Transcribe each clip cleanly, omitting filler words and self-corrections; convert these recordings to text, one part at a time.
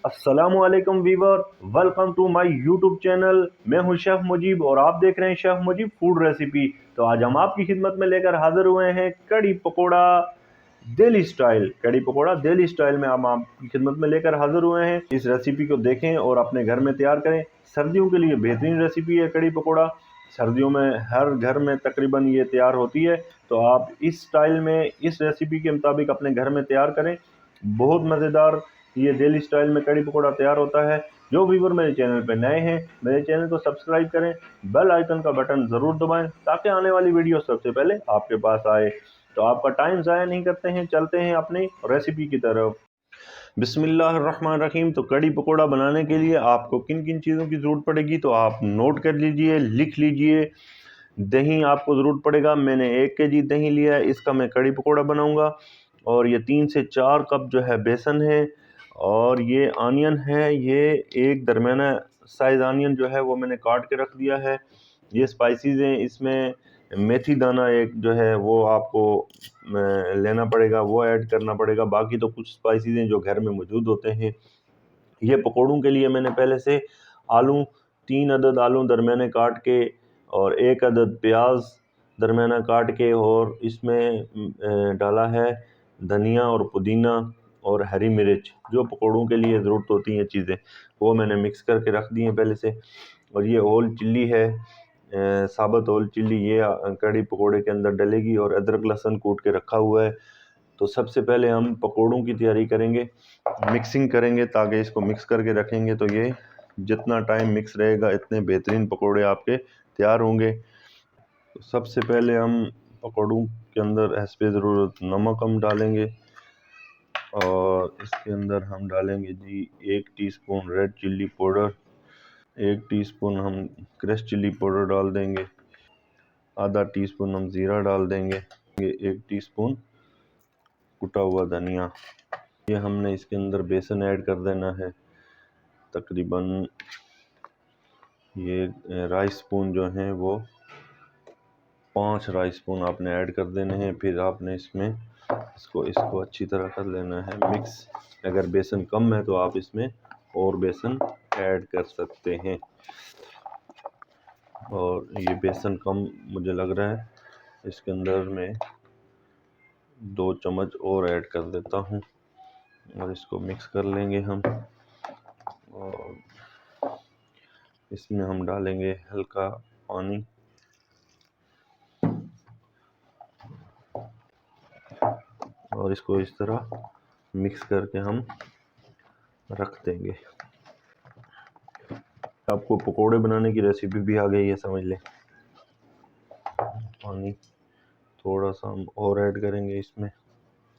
अस्सलामुअलैकुम viewer, welcome to my YouTube channel. मैं हूं शेफ़ मुजीब और आप देख रहे हैं शेफ़ मुजीब फूड रेसिपी। तो आज हम आपकी खिदमत में लेकर हाजिर हुए हैं कड़ी पकोड़ा दिल्ली स्टाइल। कड़ी पकोड़ा दिल्ली स्टाइल में हम आपकी खिदमत में लेकर हाजिर हुए हैं। इस रेसिपी को देखें और अपने घर में तैयार करें। सर्दियों के लिए बेहतरीन रेसिपी है कड़ी पकोड़ा। सर्दियों में हर घर में तकरीबन ये तैयार होती है, तो आप इस स्टाइल में इस रेसिपी के मुताबिक अपने घर में तैयार करें। बहुत मज़ेदार ये दिल्ली स्टाइल में कड़ी पकोड़ा तैयार होता है। जो व्यूवर मेरे चैनल पर नए हैं, मेरे चैनल को सब्सक्राइब करें, बेल आइकन का बटन ज़रूर दबाएं ताकि आने वाली वीडियो सबसे पहले आपके पास आए। तो आपका टाइम ज़ाया नहीं करते हैं, चलते हैं अपनी रेसिपी की तरफ। बिस्मिल्लाहिर्रहमानिर्रहीम। तो कड़ी पकोड़ा बनाने के लिए आपको किन किन चीज़ों की ज़रूरत पड़ेगी तो आप नोट कर लीजिए, लिख लीजिए। दही आपको ज़रूरत पड़ेगा। मैंने 1 केजी दही लिया है, इसका मैं कड़ी पकोड़ा बनाऊंगा। और ये 3 से 4 कप जो है बेसन है। और ये आनियन है, ये एक दरमियाना साइज़ आनियन जो है वो मैंने काट के रख दिया है। ये स्पाइसेस हैं, इसमें मेथी दाना एक जो है वो आपको लेना पड़ेगा, वो ऐड करना पड़ेगा। बाकी तो कुछ स्पाइसेस हैं जो घर में मौजूद होते हैं। ये पकौड़ों के लिए मैंने पहले से आलू 3 अदद आलू दरमियाने काट के और 1 अदद प्याज दरमियाना काट के और इसमें डाला है धनिया और पुदीना और हरी मिर्च। जो पकौड़ों के लिए ज़रूरत होती हैं चीज़ें वो मैंने मिक्स करके रख दी हैं पहले से। और ये होल चिल्ली है, साबुत होल चिल्ली, ये कड़ी पकोड़े के अंदर डलेगी। और अदरक लहसुन कूट के रखा हुआ है। तो सबसे पहले हम पकोड़ों की तैयारी करेंगे, मिक्सिंग करेंगे। ताकि इसको मिक्स करके रखेंगे तो ये जितना टाइम मिक्स रहेगा इतने बेहतरीन पकोड़े आपके तैयार होंगे। तो सबसे पहले हम पकोड़ों के अंदर हस्बे ज़रूरत नमक हम डालेंगे। और इसके अंदर हम डालेंगे जी 1 teaspoon red chilli powder, 1 teaspoon हम क्रश चिल्ली पाउडर डाल देंगे, आधा टीस्पून हम ज़ीरा डाल देंगे, 1 टीस्पून कुटा हुआ धनिया। ये हमने इसके अंदर बेसन ऐड कर देना है। तकरीबन ये राइस स्पून जो हैं वो 5 राइस स्पून आपने ऐड कर देने हैं। फिर आपने इसमें इसको अच्छी तरह कर लेना है मिक्स। अगर बेसन कम है तो आप इसमें और बेसन ऐड कर सकते हैं। और ये बेसन कम मुझे लग रहा है, इसके अंदर मैं 2 चम्मच और ऐड कर देता हूँ। और इसको मिक्स कर लेंगे हम। और इसमें हम डालेंगे हल्का पानी। और इसको इस तरह मिक्स करके हम रख देंगे। आपको पकोड़े बनाने की रेसिपी भी आ गई है, समझ लें। पानी थोड़ा सा हम और ऐड करेंगे इसमें।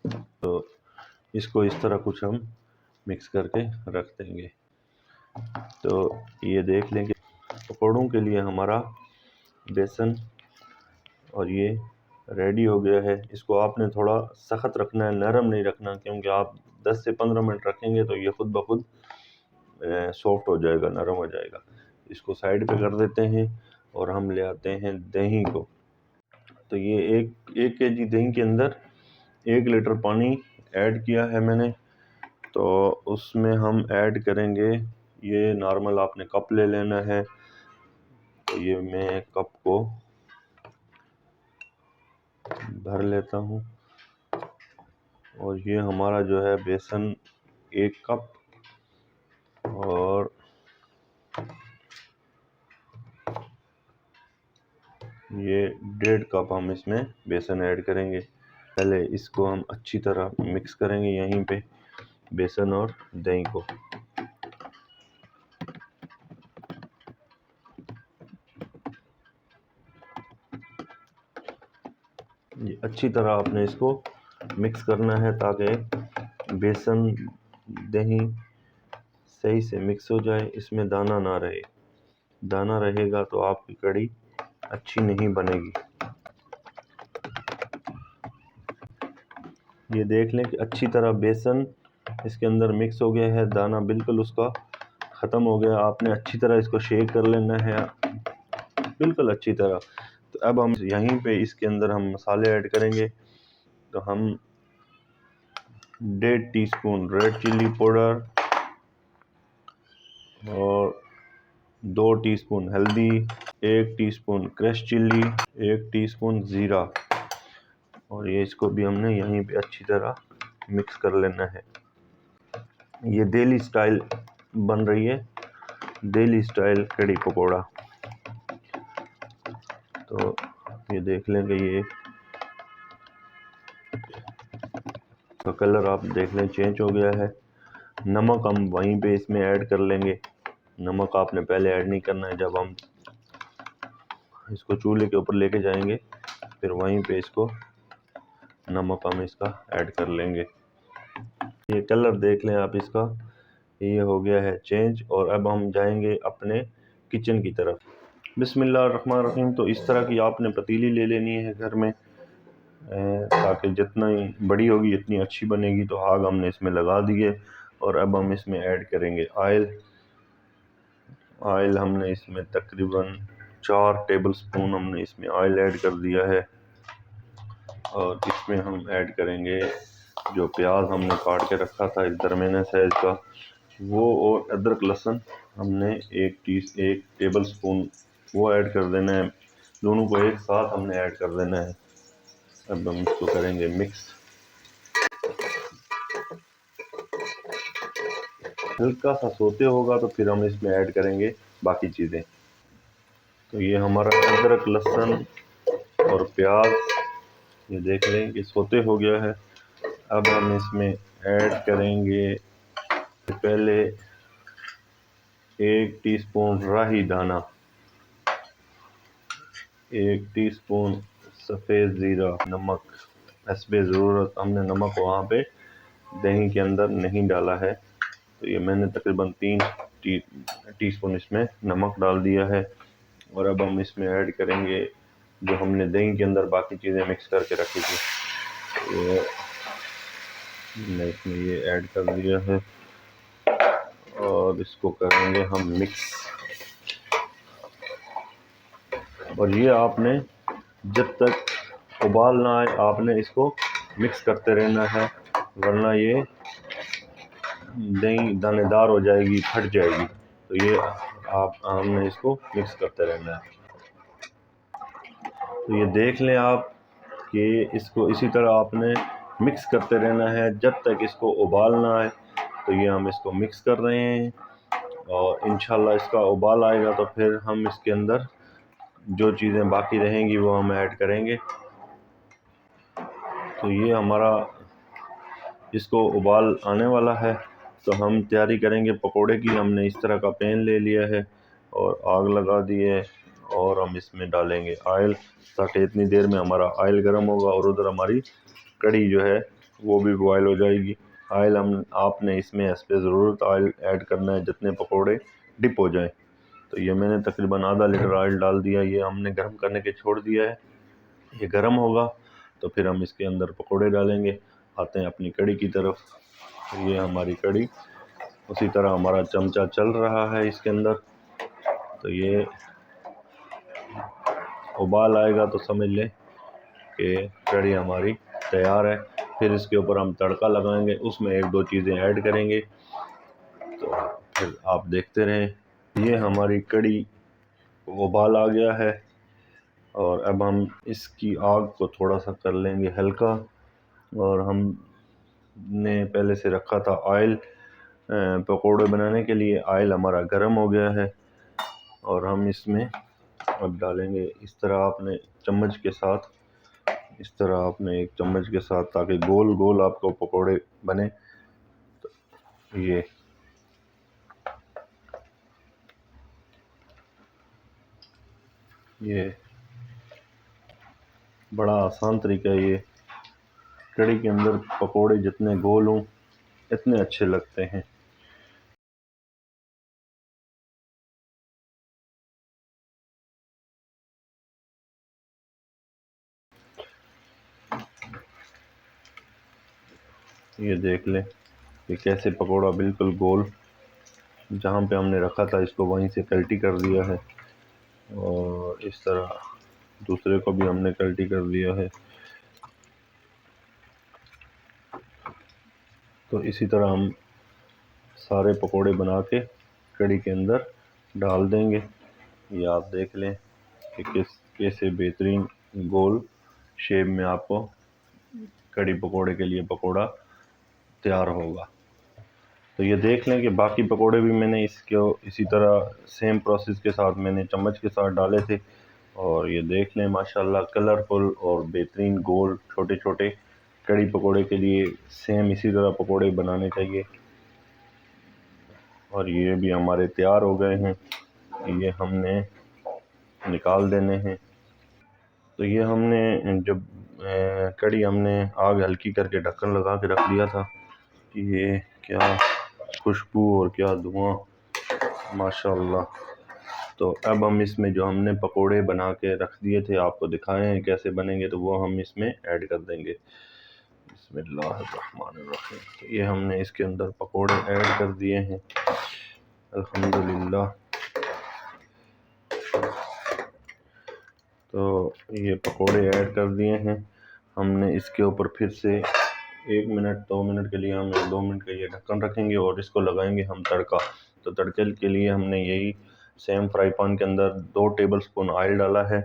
तो इसको इस तरह कुछ हम मिक्स करके रख देंगे। तो ये देख लें कि पकोड़ों के लिए हमारा बेसन और ये रेडी हो गया है। इसको आपने थोड़ा सख्त रखना है, नरम नहीं रखना, क्योंकि आप 10 से 15 मिनट रखेंगे तो ये खुद ब खुद सॉफ्ट हो जाएगा, नरम हो जाएगा। इसको साइड पे कर देते हैं और हम ले आते हैं दही को। तो ये एक केजी दही के अंदर 1 लीटर पानी ऐड किया है मैंने। तो उसमें हम ऐड करेंगे, ये नॉर्मल आपने कप ले लेना है। तो ये मैं कप को भर लेता हूँ। और ये हमारा जो है बेसन 1 कप और ये 1.5 कप हम इसमें बेसन ऐड करेंगे। पहले इसको हम अच्छी तरह मिक्स करेंगे यहीं पे, बेसन और दही को। ये अच्छी तरह आपने इसको मिक्स करना है ताकि बेसन दही सही से मिक्स हो जाए, इसमें दाना ना रहे। दाना रहेगा तो आपकी कड़ी अच्छी नहीं बनेगी। ये देख लें कि अच्छी तरह बेसन इसके अंदर मिक्स हो गया है, दाना बिल्कुल उसका ख़त्म हो गया। आपने अच्छी तरह इसको शेक कर लेना है, बिल्कुल अच्छी तरह। तो अब हम यहीं पे इसके अंदर हम मसाले ऐड करेंगे। तो हम 1.5 टीस्पून रेड चिल्ली पाउडर, और 2 टीस्पून हल्दी, 1 टीस्पून क्रश चिल्ली, 1 टीस्पून ज़ीरा, और ये इसको भी हमने यहीं पे अच्छी तरह मिक्स कर लेना है। ये दिल्ली स्टाइल बन रही है, दिल्ली स्टाइल कड़ी पकोड़ा। तो ये देख लें कि ये तो कलर आप देख लें चेंज हो गया है। नमक हम वहीं पे इसमें ऐड कर लेंगे। नमक आपने पहले ऐड नहीं करना है, जब हम इसको चूल्हे के ऊपर लेके जाएंगे फिर वहीं पे इसको नमक हम इसका ऐड कर लेंगे। ये कलर देख लें आप इसका, ये हो गया है चेंज। और अब हम जाएंगे अपने किचन की तरफ। बिस्मिल्लाहिर्रहमानिर्रहीम। तो इस तरह की आपने पतीली ले लेनी है घर में, ताकि जितना ही बड़ी होगी इतनी अच्छी बनेगी। तो आग हमने इसमें लगा दी है और अब हम इसमें ऐड करेंगे ऑयल। ऑयल हमने इसमें तकरीबन 4 टेबल स्पून हमने इसमें ऑयल ऐड कर दिया है। और इसमें हम ऐड करेंगे जो प्याज हमने काट के रखा था इस दरमियाने साइज का वो, और अदरक लहसुन हमने 1 टेबल स्पून वो ऐड कर देना है। दोनों को एक साथ हमने ऐड कर देना है। अब हम इसको करेंगे मिक्स। हल्का सा सोते होगा तो फिर हम इसमें ऐड करेंगे बाकी चीज़ें। तो ये हमारा अदरक लहसुन और प्याज ये देख लें कि सोते हो गया है। अब हम इसमें ऐड करेंगे पहले 1 टीस्पून राही दाना, 1 टीस्पून सफ़ेद ज़ीरा, नमक हस्बे ज़रूरत। हमने नमक वहाँ पे दही के अंदर नहीं डाला है, तो ये मैंने तकरीबन 3 टीस्पून इसमें नमक डाल दिया है। और अब हम इसमें ऐड करेंगे जो हमने दही के अंदर बाकी चीज़ें मिक्स करके रखी थी, ये मैंने इसमें ये ऐड कर दिया है और इसको करेंगे हम मिक्स। और ये आपने जब तक उबाल ना आए आपने इसको मिक्स करते रहना है, वरना ये दही दानेदार हो जाएगी, फट जाएगी। तो ये हमने इसको मिक्स करते रहना है। तो ये देख लें आप कि इसको इसी तरह आपने मिक्स करते रहना है जब तक इसको उबाल ना आए। तो ये हम इसको मिक्स कर रहे हैं और इंशाल्लाह इसका उबाल आएगा तो फिर हम इसके अंदर जो चीज़ें बाकी रहेंगी वो हम ऐड करेंगे। तो ये हमारा इसको उबाल आने वाला है, तो हम तैयारी करेंगे पकोड़े की। हमने इस तरह का पैन ले लिया है और आग लगा दी है और हम इसमें डालेंगे ऑयल, ताकि इतनी देर में हमारा ऑयल गर्म होगा और उधर हमारी कड़ी जो है वो भी बॉयल हो जाएगी। ऑयल आपने इसमें इस पर ज़रूरत ऑयल ऐड करना है जितने पकोड़े डिप हो जाएं। तो ये मैंने तकरीबन आधा लीटर ऑयल डाल दिया, ये हमने गर्म करने के छोड़ दिया है। ये गर्म होगा तो फिर हम इसके अंदर पकोड़े डालेंगे। आते हैं अपनी कड़ी की तरफ। ये हमारी कड़ी उसी तरह हमारा चमचा चल रहा है इसके अंदर। तो ये उबाल आएगा तो समझ लें कि कड़ी हमारी तैयार है। फिर इसके ऊपर हम तड़का लगाएंगे, उसमें 1-2 चीज़ें ऐड करेंगे। तो फिर आप देखते रहें। ये हमारी कड़ी उबाल आ गया है और अब हम इसकी आग को थोड़ा सा कर लेंगे हल्का। और हमने पहले से रखा था ऑयल पकोड़े बनाने के लिए। ऑयल हमारा गर्म हो गया है और हम इसमें अब डालेंगे इस तरह आपने चम्मच के साथ, इस तरह आपने एक चम्मच के साथ, ताकि गोल गोल आपको पकोड़े बने। तो ये बड़ा आसान तरीका है। ये कड़ी के अंदर पकोड़े जितने गोल हों इतने अच्छे लगते हैं। ये देख लें कि कैसे पकोड़ा बिल्कुल गोल, जहाँ पे हमने रखा था इसको वहीं से कल्टी कर दिया है और इस तरह दूसरे को भी हमने कल्टी कर दिया है। तो इसी तरह हम सारे पकोड़े बना के कड़ी के अंदर डाल देंगे। ये आप देख लें कि कैसे बेहतरीन गोल शेप में आपको कड़ी पकोड़े के लिए पकोड़ा तैयार होगा। तो ये देख लें कि बाकी पकोड़े भी मैंने इसको इसी तरह सेम प्रोसेस के साथ मैंने चम्मच के साथ डाले थे। और ये देख लें माशाल्लाह कलरफुल और बेहतरीन गोल छोटे छोटे कड़ी पकोड़े के लिए सेम इसी तरह पकोड़े बनाने चाहिए। और ये भी हमारे तैयार हो गए हैं, ये हमने निकाल देने हैं। तो ये हमने जब कड़ी हमने आग हल्की करके ढक्कन लगा के रख दिया था कि ये क्या खुशबू और क्या धुआं माशाल्लाह। तो अब हम इसमें जो हमने पकोड़े बना के रख दिए थे आपको दिखाए हैं कैसे बनेंगे, तो वो हम इसमें ऐड कर देंगे। बिस्मिल्लाहिर्रहमानिर्रहीम। तो ये हमने इसके अंदर पकोड़े ऐड कर दिए हैं अल्हम्दुलिल्लाह। तो ये पकोड़े ऐड कर दिए हैं हमने। इसके ऊपर फिर से 1 मिनट 2 मिनट के लिए हम 2 मिनट का ये ढक्कन रखेंगे और इसको लगाएंगे हम तड़का। तो तड़के के लिए हमने यही सेम फ्राई पैन के अंदर 2 टेबलस्पून ऑयल डाला है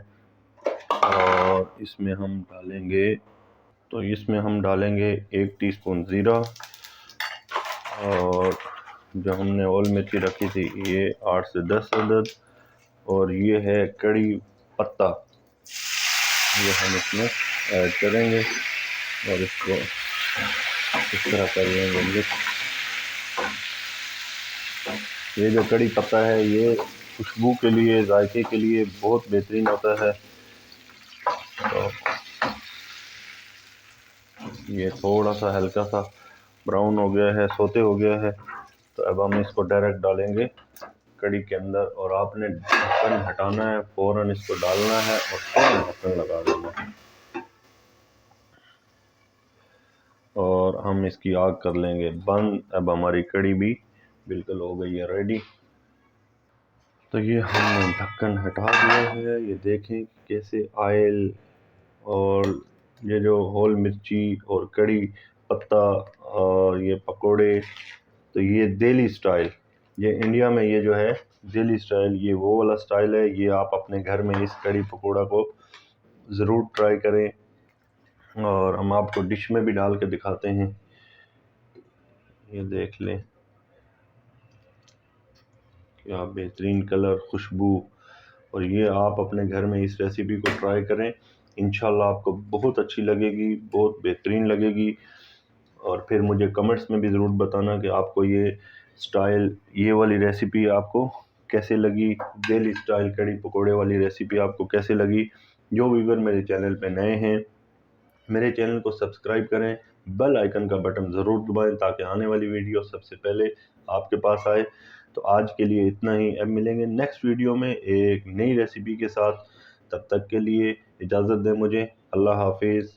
और इसमें हम डालेंगे 1 टीस्पून ज़ीरा और जो हमने ओल मिर्ची रखी थी ये 8 से 10 अदद और ये है कड़ी पत्ता, ये हम इसमें ऐड करेंगे और इसको इस तरह कर लेंगे मिक्स। ये जो कड़ी पत्ता है ये खुशबू के लिए जायके के लिए बहुत बेहतरीन होता है। तो ये थोड़ा सा हल्का सा ब्राउन हो गया है, सोते हो गया है। तो अब हम इसको डायरेक्ट डालेंगे कड़ी के अंदर और आपने ढक्कन हटाना है, फ़ौरन इसको डालना है और फ़ौरन ढक्कन लगा देना है और हम इसकी आग कर लेंगे बंद। अब हमारी कड़ी भी बिल्कुल हो गई है रेडी। तो ये हमने ढक्कन हटा दिया है। ये देखें कैसे ऑयल और ये जो होल मिर्ची और कड़ी पत्ता और ये पकोड़े, तो ये दिल्ली स्टाइल, ये इंडिया में ये जो है दिल्ली स्टाइल, ये वो वाला स्टाइल है। ये आप अपने घर में इस कड़ी पकोड़ा को ज़रूर ट्राई करें और हम आपको डिश में भी डाल के दिखाते हैं। ये देख लें क्या बेहतरीन कलर, खुशबू। और ये आप अपने घर में इस रेसिपी को ट्राई करें, इंशाल्लाह आपको बहुत अच्छी लगेगी, बहुत बेहतरीन लगेगी। और फिर मुझे कमेंट्स में भी ज़रूर बताना कि आपको ये स्टाइल, ये वाली रेसिपी आपको कैसे लगी, दिल्ली स्टाइल कड़ी पकोड़े वाली रेसिपी आपको कैसे लगी। जो व्यूअर मेरे चैनल पे नए हैं मेरे चैनल को सब्सक्राइब करें, बेल आइकन का बटन ज़रूर दबाएं ताकि आने वाली वीडियो सबसे पहले आपके पास आए। तो आज के लिए इतना ही, अब मिलेंगे नेक्स्ट वीडियो में एक नई रेसिपी के साथ। तब तक के लिए इजाज़त दें मुझे। अल्लाह हाफिज़।